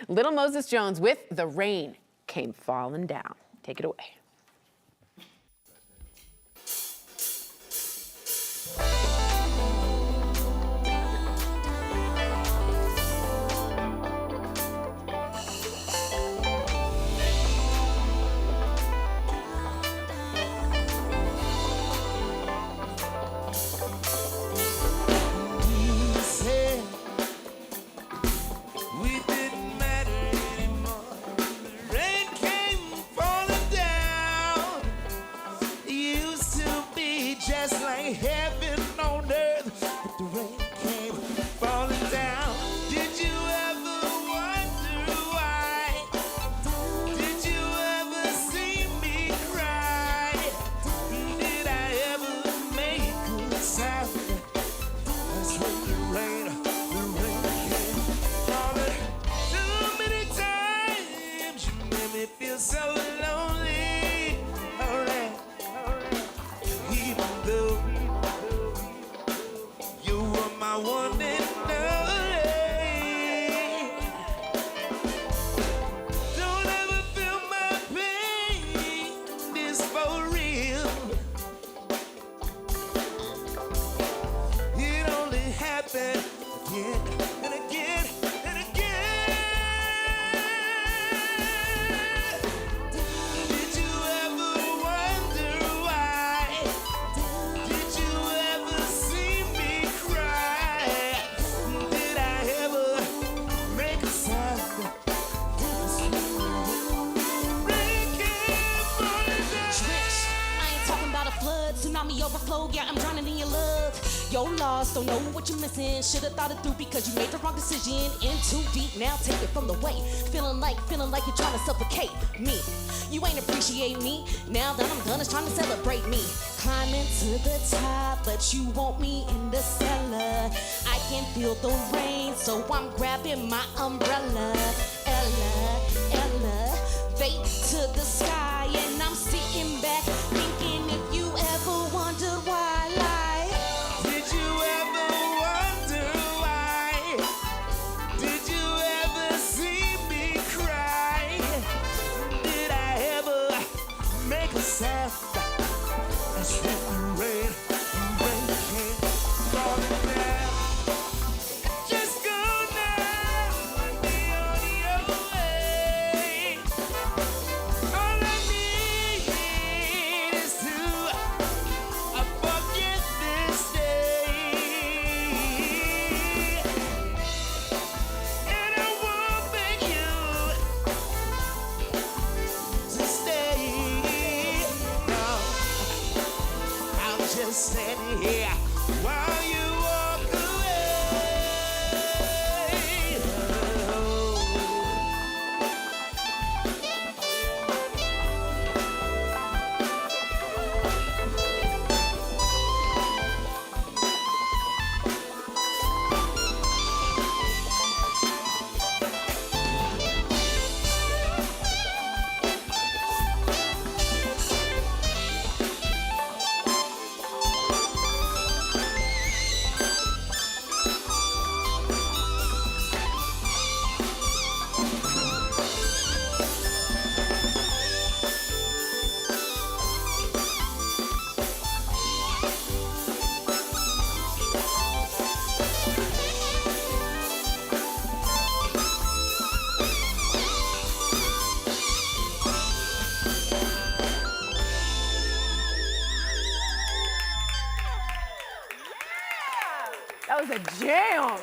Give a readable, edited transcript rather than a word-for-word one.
Little Moses Jones with The Rain Came Falling Down. Take it away. Just like heaven on earth, but the rain came falling down. Did you ever wonder why? Did you ever see me cry? Did I ever make a sound? That's when the rain came falling. Too many times you made me feel so lonely. One and only. Don't ever feel my pain. This for real. It only happened again and again and again. Did you ever wonder why? Did you ever see me cry? Tsunami overflow, yeah, I'm drowning in your love. You're lost, don't know what you're missing. Should've thought it through because you made the wrong decision. In too deep, now take it from the weight. Feeling like you're trying to suffocate me. You ain't appreciate me. Now that I'm done, it's trying to celebrate me. Climbing to the top, but you want me in the cellar. I can feel the rain, so I'm grabbing my umbrella. Ella, elevate to the sky, and I'm sitting back thinking if you ever wondered why, like, did you ever wonder why? Did you ever see me cry? Did I ever make a sound? That's when the rain came falling down. Just go now and be on your way. All I need is to forget this day, and I won't beg you to stay. No, I'm just standing here while you walk away. That was a jam.